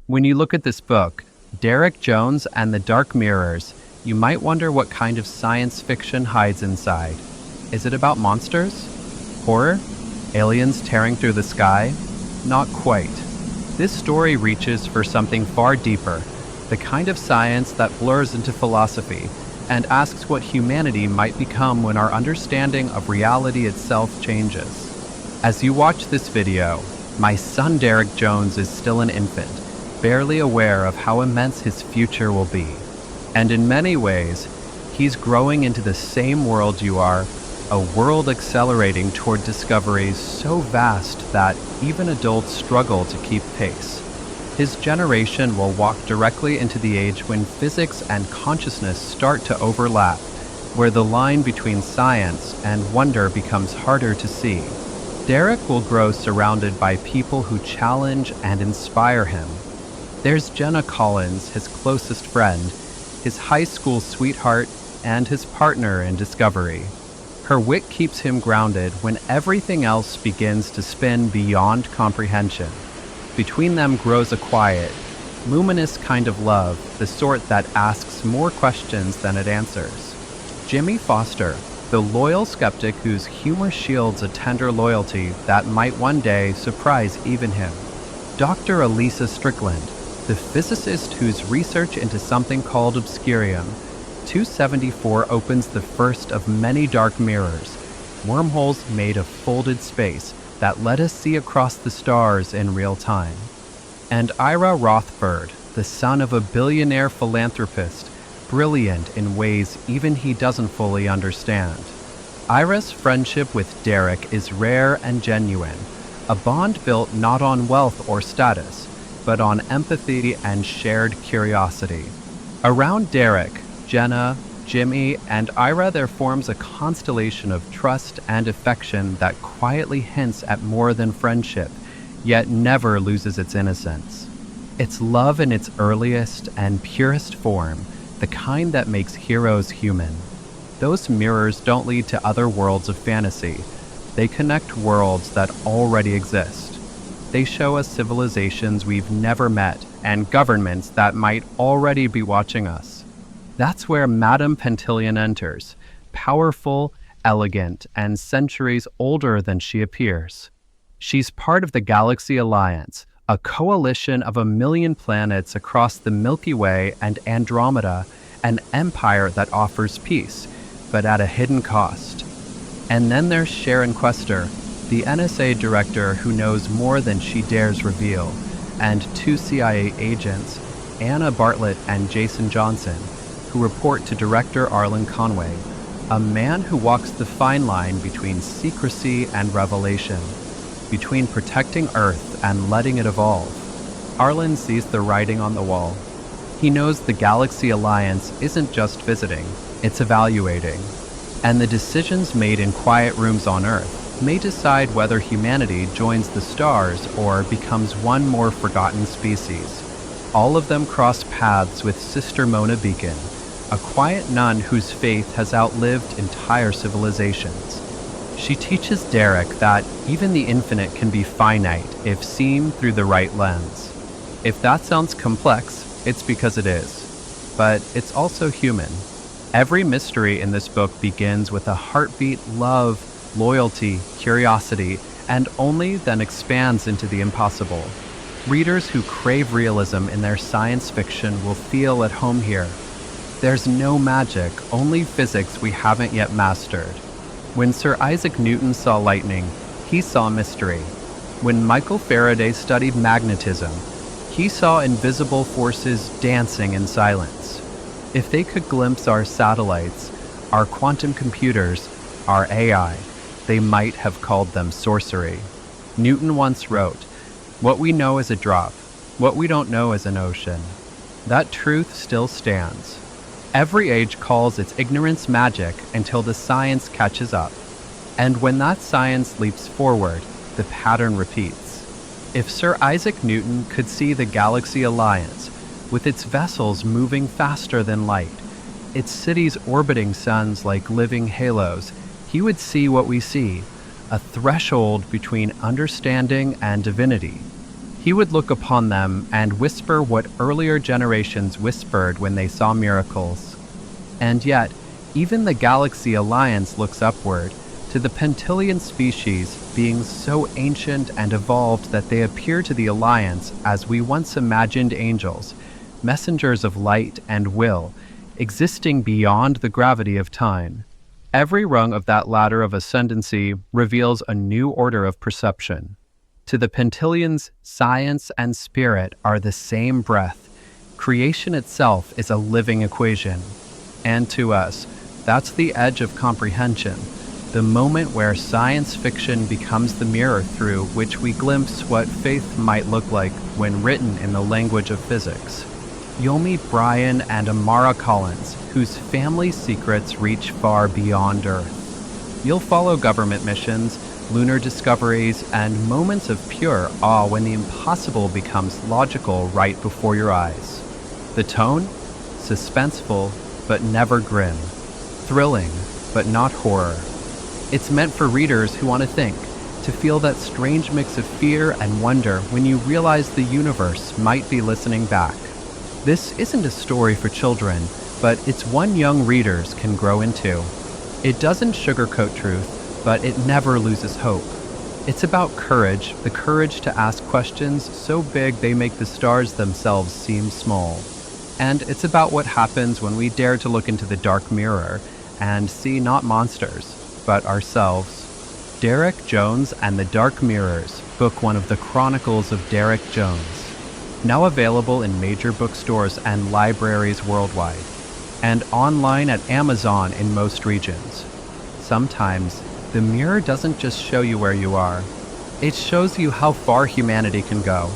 When you look at this book, Derek Jones and the Dark Mirrors, you might wonder what kind of science fiction hides inside. Is it about monsters? Horror? Aliens tearing through the sky? Not quite. This story reaches for something far deeper, the kind of science that blurs into philosophy and asks what humanity might become when our understanding of reality itself changes. As you watch this video, my son Derek Jones is still an infant, barely aware of how immense his future will be. And in many ways, he's growing into the same world you are, a world accelerating toward discoveries so vast that even adults struggle to keep pace. His generation will walk directly into the age when physics and consciousness start to overlap, where the line between science and wonder becomes harder to see. Derek will grow surrounded by people who challenge and inspire him. There's Jenna Collins, his closest friend, his high school sweetheart, and his partner in discovery. Her wit keeps him grounded when everything else begins to spin beyond comprehension. Between them grows a quiet, luminous kind of love, the sort that asks more questions than it answers. Jimmy Foster, the loyal skeptic whose humor shields a tender loyalty that might one day surprise even him. Dr. Elisa Strickland, the physicist whose research into something called obscurium 274 opens the first of many dark mirrors, wormholes made of folded space that let us see across the stars in real time. And Ira Rothbard, the son of a billionaire philanthropist, brilliant in ways even he doesn't fully understand. Ira's friendship with Derek is rare and genuine, a bond built not on wealth or status, but on empathy and shared curiosity. Around Derek, Jenna, Jimmy, and Ira there forms a constellation of trust and affection that quietly hints at more than friendship, yet never loses its innocence. It's love in its earliest and purest form, the kind that makes heroes human. Those mirrors don't lead to other worlds of fantasy. They connect worlds that already exist. They show us civilizations we've never met and governments that might already be watching us. That's where Madame Pentilion enters, powerful, elegant, and centuries older than she appears. She's part of the Galaxy Alliance, a coalition of 1 million planets across the Milky Way and Andromeda, an empire that offers peace, but at a hidden cost. And then there's Sharon Quester, the NSA director who knows more than she dares reveal, and 2 CIA agents, Anna Bartlett and Jason Johnson, who report to Director Arlen Conway, a man who walks the fine line between secrecy and revelation, between protecting Earth and letting it evolve. Arlen sees the writing on the wall. He knows the Galaxy Alliance isn't just visiting, it's evaluating. And the decisions made in quiet rooms on Earth may decide whether humanity joins the stars or becomes one more forgotten species. All of them cross paths with Sister Mona Beacon, a quiet nun whose faith has outlived entire civilizations. She teaches Derek that even the infinite can be finite if seen through the right lens. If that sounds complex, it's because it is. But it's also human. Every mystery in this book begins with a heartbeat, love, loyalty, curiosity, and only then expands into the impossible. Readers who crave realism in their science fiction will feel at home here. There's no magic, only physics we haven't yet mastered. When Sir Isaac Newton saw lightning, he saw mystery. When Michael Faraday studied magnetism, he saw invisible forces dancing in silence. If they could glimpse our satellites, our quantum computers, our AI, they might have called them sorcery. Newton once wrote, "What we know is a drop, what we don't know is an ocean." That truth still stands. Every age calls its ignorance magic until the science catches up. And when that science leaps forward, the pattern repeats. If Sir Isaac Newton could see the Galaxy Alliance, with its vessels moving faster than light, its cities orbiting suns like living halos, he would see what we see, a threshold between understanding and divinity. He would look upon them and whisper what earlier generations whispered when they saw miracles. And yet, even the Galaxy Alliance looks upward, to the Pentilian species, beings so ancient and evolved that they appear to the Alliance as we once imagined angels, messengers of light and will, existing beyond the gravity of time. Every rung of that ladder of ascendancy reveals a new order of perception. To the Pentilians, science and spirit are the same breath. Creation itself is a living equation. And to us, that's the edge of comprehension, the moment where science fiction becomes the mirror through which we glimpse what faith might look like when written in the language of physics. You'll meet Brian and Amara Collins, whose family secrets reach far beyond Earth. You'll follow government missions, lunar discoveries, and moments of pure awe when the impossible becomes logical right before your eyes. The tone? Suspenseful, but never grim. Thrilling, but not horror. It's meant for readers who want to think, to feel that strange mix of fear and wonder when you realize the universe might be listening back. This isn't a story for children, but it's one young readers can grow into. It doesn't sugarcoat truth, but it never loses hope. It's about courage, the courage to ask questions so big they make the stars themselves seem small. And it's about what happens when we dare to look into the dark mirror and see not monsters, but ourselves. Derek Jones and the Dark Mirrors, Book 1 of the Chronicles of Derek Jones. Now available in major bookstores and libraries worldwide, and online at Amazon in most regions. Sometimes, the mirror doesn't just show you where you are. It shows you how far humanity can go.